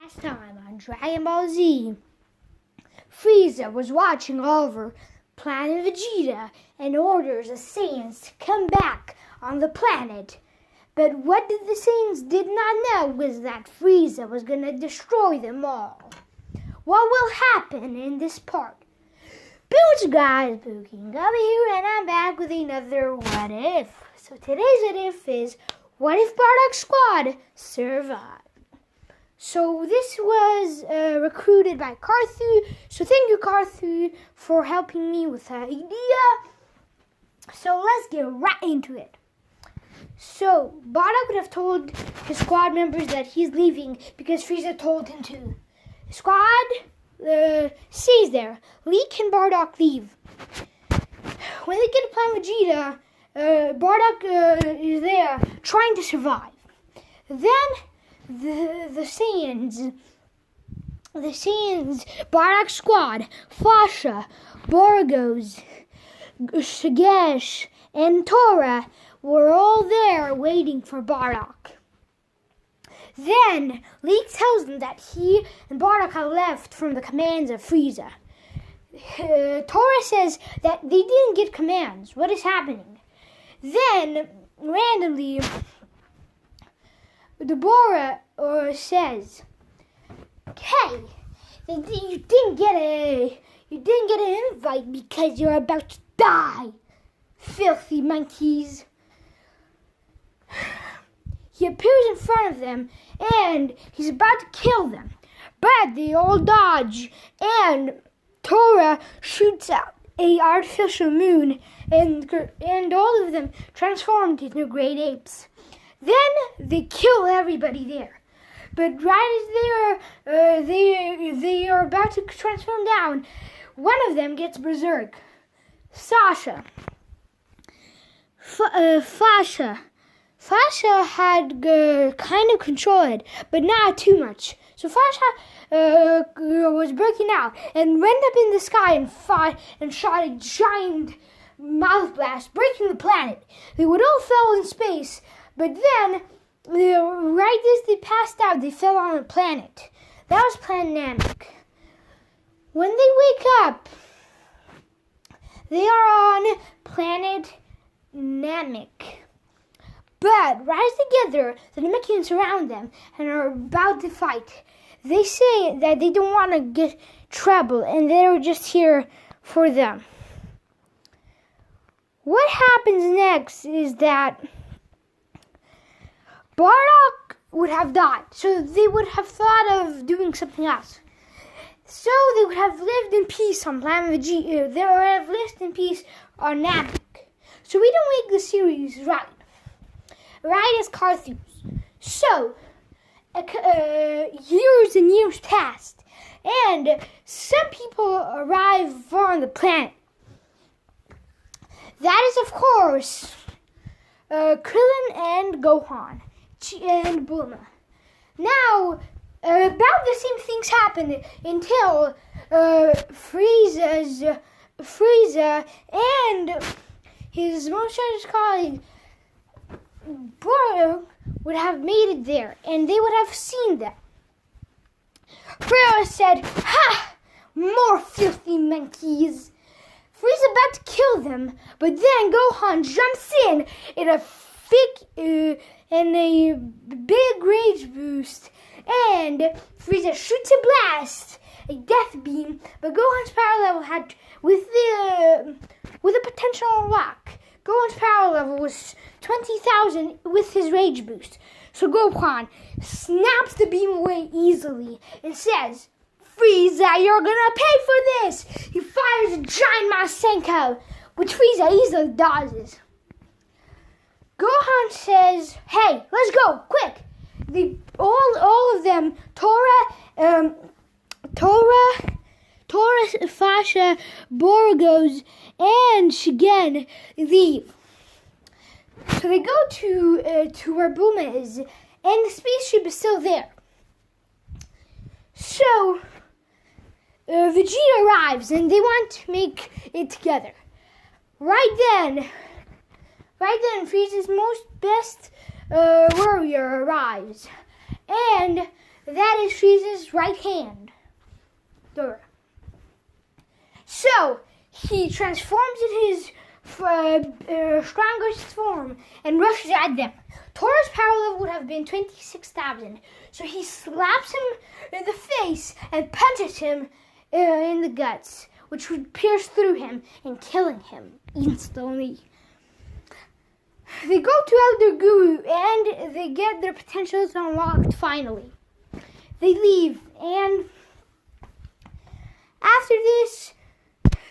Last time on Dragon Ball Z, Frieza was watching over Planet Vegeta and orders the Saiyans to come back on the planet. But what the Saiyans did not know was that Frieza was going to destroy them all. What will happen in this part? Boots guys, Booking over here, and I'm back with another What If. So today's What If is, what if Bardock Squad survived? So this was recruited by Carthu. So thank you, Carthu, for helping me with that idea. So let's get right into it. So Bardock would have told his squad members that he's leaving because Frieza told him to. The squad stays there. Leek and Bardock leave. When they get to Planet Vegeta, Bardock is there trying to survive. Then the Saiyans, Bardock Squad, Fasha, Borgos, Shagesh, and Tora were all there waiting for Bardock. Then Leek tells them that he and Bardock have left from the commands of Frieza. Tora says that they didn't get commands. What is happening? Then, randomly, Deborah says, "Hey, you didn't get an invite because you're about to die, filthy monkeys." He appears in front of them and he's about to kill them, but they all dodge, and Tora shoots out an artificial moon, and all of them transformed into great apes. Then they kill everybody there. But right as they are about to transform down, one of them gets berserk. Fasha had kind of controlled, but not too much. So Fasha was breaking out and went up in the sky and shot a giant mouth blast, breaking the planet. They would all fell in space, but then, right as they passed out, they fell on a planet. That was Planet Namek. When they wake up, they are on Planet Namek. But rise together, the Namekians surround them and are about to fight. They say that they don't want to get trouble and they're just here for them. What happens next is that Bardock would have died, so they would have thought of doing something else. So they would have lived in peace on Planet Vegeta. They would have lived in peace on Namek. So we don't make the series right. Right as Carthus. So, years and years passed, and some people arrive on the planet. That is, of course, Krillin and Gohan, and Bulma. Now, about the same things happened until Frieza and his most treasured colleague Bardock would have made it there, and they would have seen them. Frieza said, "Ha! More filthy monkeys!" Frieza's about to kill them, but then Gohan jumps in a big rage boost, and Frieza shoots a blast, a death beam, but Gohan's power level had with a potential unlock. Gohan's power level was 20,000 with his rage boost. So Gohan snaps the beam away easily and says, "Frieza, you're gonna pay for this!" He fires a giant Masenko, which Frieza easily dodges. Gohan says, "Hey, let's go, quick!" All of them, Tora, Fasha, Borgos, and Shigen leave. So they go to where Bulma is, and the spaceship is still there. So Vegeta arrives, and they want to make it together. Right then, Frieza's best warrior arrives, and That is Frieza's right hand. Tora. So, he transforms in his strongest form and rushes at them. Tora's power level would have been 26,000. So he slaps him in the face and punches him in the guts, which would pierce through him and killing him instantly. They go to Elder Guru and they get their potentials unlocked finally. They leave, and after this,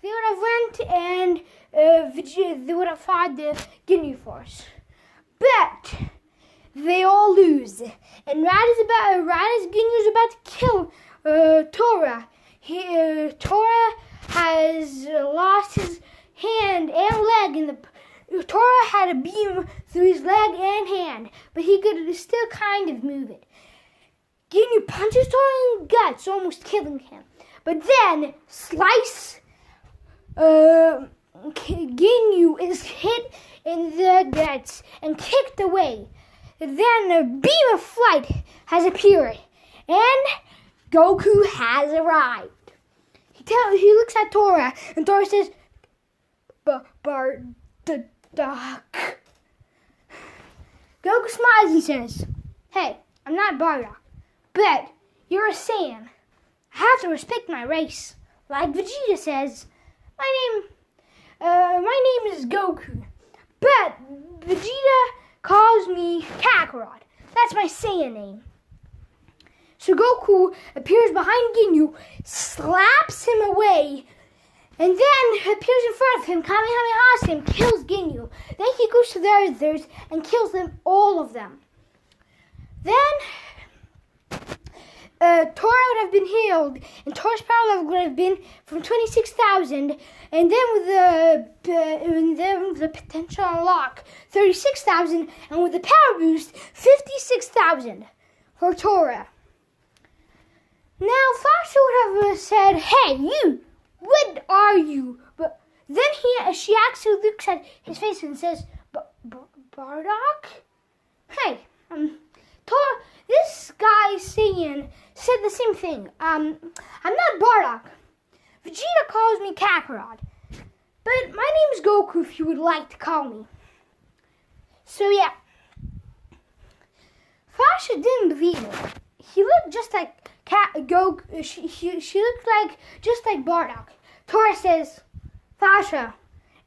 they would have went and they would have fought the Ginyu Force. But they all lose. And right as Ginyu's about to kill Tora, Tora has lost his hand and leg. Tora had a beam through his leg and hand, but he could still kind of move it. Ginyu punches Tora in the guts, almost killing him. But then, Slice, Ginyu is hit in the guts and kicked away. Then a beam of flight has appeared, and Goku has arrived. He looks at Tora, and Tora says, Bardock. Goku smiles and says, "Hey, I'm not Bardock, but you're a Saiyan. I have to respect my race." Like Vegeta says, my name is Goku, but Vegeta calls me Kakarot. That's my Saiyan name. So Goku appears behind Ginyu, slaps him away, and then appears in front of him, Kamehamehas him, kills Ginyu. Then he goes to the others and kills them, all of them. Then Tora would have been healed, and Tora's power level would have been from 26,000, and then with the potential unlock, 36,000, and with the power boost, 56,000 for Tora. Now, Fasha would have said, "Hey, you, what are you?" But then she actually looks at his face and says, "Bardock? Hey, Tora, this guy Saiyan said the same thing. I'm not Bardock. Vegeta calls me Kakarot, but my name is Goku if you would like to call me." So yeah, Fasha didn't believe it. He looked just like Goku. She looked like just like Bardock. Tora says, "Fasha,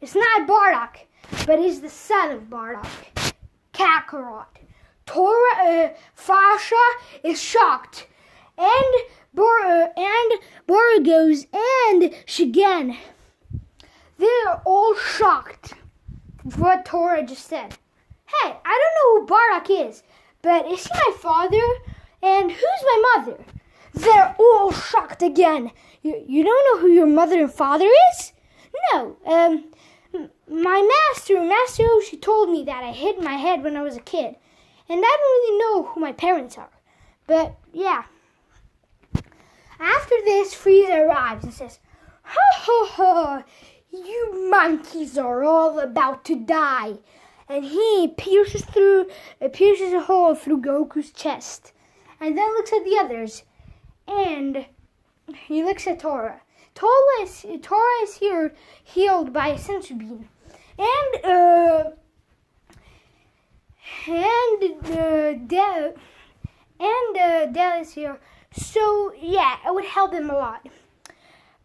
it's not Bardock, but he's the son of Bardock, Kakarot." Fasha is shocked, and Borgos and Shigen, they're all shocked at what Tora just said. "Hey, I don't know who Bardock is, but is he my father? And who's my mother?" They're all shocked again. You don't know who your mother and father is? No, my Master Oshi told me that I hit my head when I was a kid. And I don't really know who my parents are. But, yeah. After this, Frieza arrives and says, "Ha ha ha, you monkeys are all about to die." And he pierces a hole through Goku's chest. And then looks at the others. And he looks at Tora. Tora is here healed by a senzu bean. Del is here, so yeah, it would help him a lot.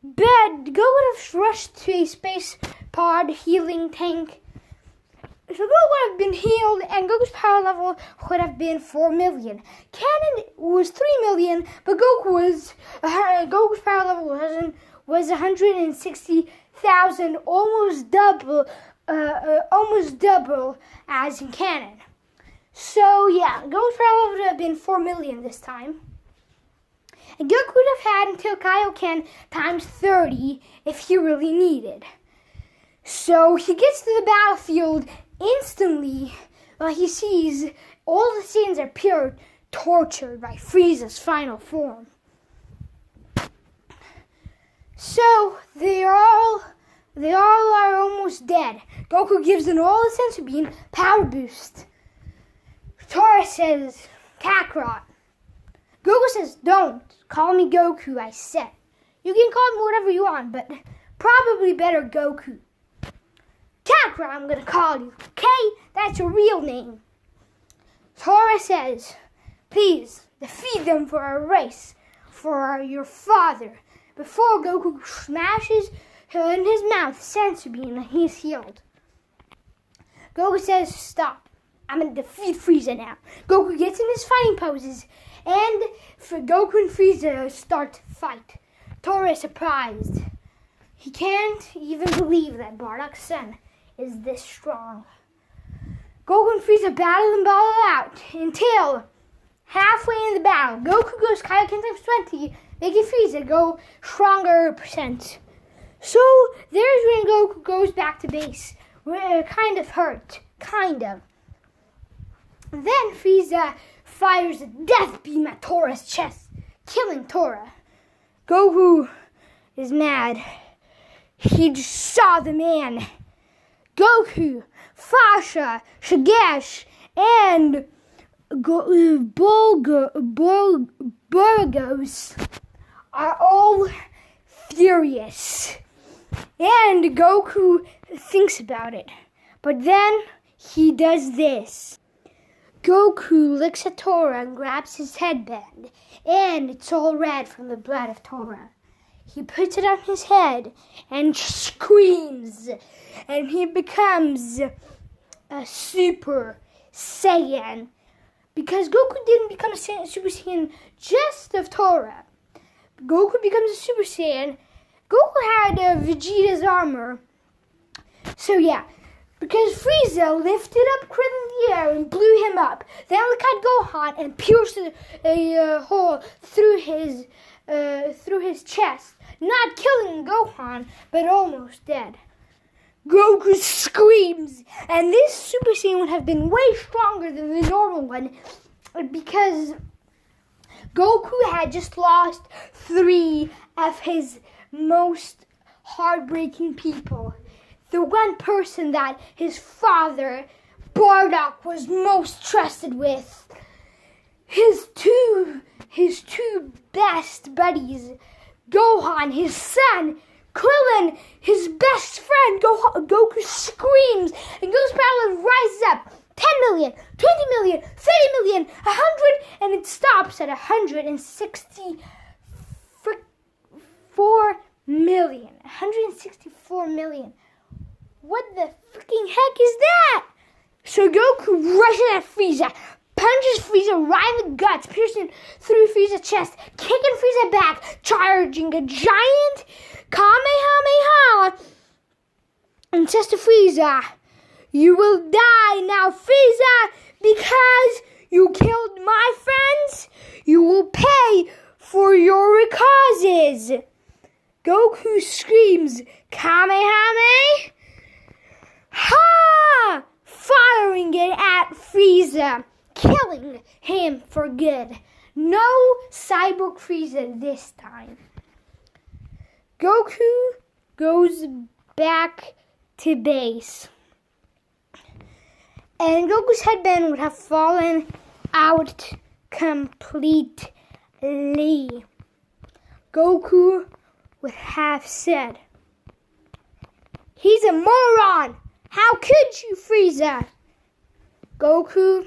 But Goku would have rushed to a space pod healing tank. So Goku would have been healed, and Goku's power level would have been 4 million. Canon was 3 million, but Goku's power level was 160,000, almost double as in canon. So yeah, Goku's power level would have been 4 million this time. And Goku would have had until Kaioken times 30 if he really needed. So he gets to the battlefield instantly while he sees all the Saiyans are pure tortured by Frieza's final form. So they all are almost dead. Goku gives them all the senzu bean power boost. Tora says, "Kakarot, Goku says, don't call me Goku, I said. You can call me whatever you want, but probably better Goku. Kakarot, I'm going to call you, okay? That's your real name. Tora says, please, defeat them for a race, for your father. Before Goku smashes her in his mouth, Senzu Bean, and he's healed. Goku says, stop. I'm going to defeat Frieza now. Goku gets in his fighting poses, and Goku and Frieza start to fight. Tora is surprised. He can't even believe that Bardock's son is this strong. Goku and Frieza battle and battle out until halfway in the battle, Goku goes Kaioken times 20, making Frieza go stronger percent. So there's when Goku goes back to base. Kind of hurt. Kind of. Then Frieza fires a death beam at Tora's chest, killing Tora. Goku is mad. He just saw the man. Goku, Fasha, Shigesh, and Burgos are all furious. And Goku thinks about it. But then he does this. Goku looks at Tora and grabs his headband. And it's all red from the blood of Tora. He puts it on his head and screams. And he becomes a Super Saiyan. Because Goku didn't become a Super Saiyan just of Tora. Goku becomes a Super Saiyan. Goku had Vegeta's armor. So yeah, because Frieza lifted up Krillin in the air and blew him up. Then look at Gohan and pierced a hole through his chest. Not killing Gohan, but almost dead. Goku screams, and this Super Saiyan would have been way stronger than the normal one because Goku had just lost 3 of his most heartbreaking people. The one person that his father, Bardock, was most trusted with. His two best buddies, Gohan, his son, Krillin, his best friend. Goku screams and Goku's power rises up. 10 million, 20 million, 30 million, 100, and it stops at 164 million. 164 million. What the freaking heck is that? So Goku rushes at Frieza, punches Frieza right in the guts, piercing through Frieza's chest, kicking Frieza back, charging a giant Kamehameha, and says to Frieza, you will die now, Frieza, because you killed my friends. You will pay for your causes. Goku screams, Kamehameha! Ha! Firing it at Frieza, killing him for good. No Cyborg Frieza this time. Goku goes back to base. And Goku's headband would have fallen out completely. Goku would have said, he's a moron! How could you, Frieza? Goku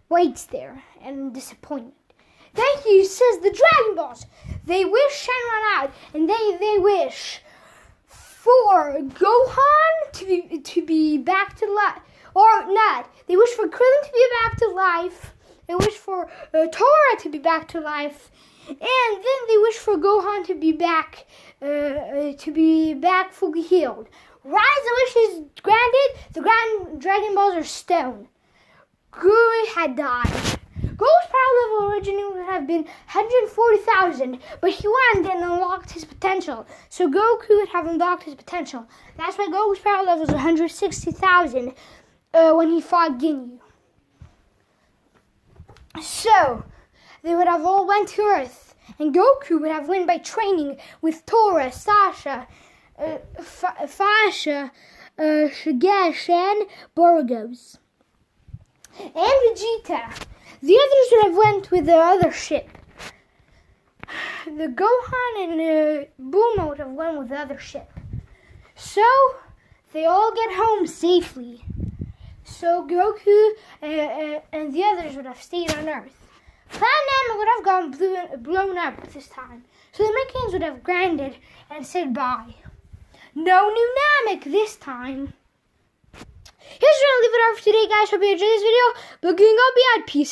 waits there in disappointment. Thank you, says the Dragon Balls. They wish Shenron out, and they wish for Gohan to be back to life, or not. They wish for Krillin to be back to life. They wish for Tora to be back to life, and then they wish for Gohan to be back fully healed. Rise of wishes granted. The Dragon Balls are stone. Guru had died. Goku's power level originally would have been 140,000, but he went and unlocked his potential. So Goku would have unlocked his potential. That's why Goku's power level was 160,000 when he fought Ginyu. So they would have all went to Earth, and Goku would have won by training with Tora, Fasha, Shigesh, and Burgos. And Vegeta. The others would have went with the other ship. The Gohan and Bulma would have went with the other ship. So they all get home safely. So Goku and the others would have stayed on Earth. Plan Namek would have gone blown up this time. So the Mechans would have grounded and said bye. No new Namek this time. Here's where I'll leave it off for today, guys. Hope you enjoyed this video. Looking up, peace.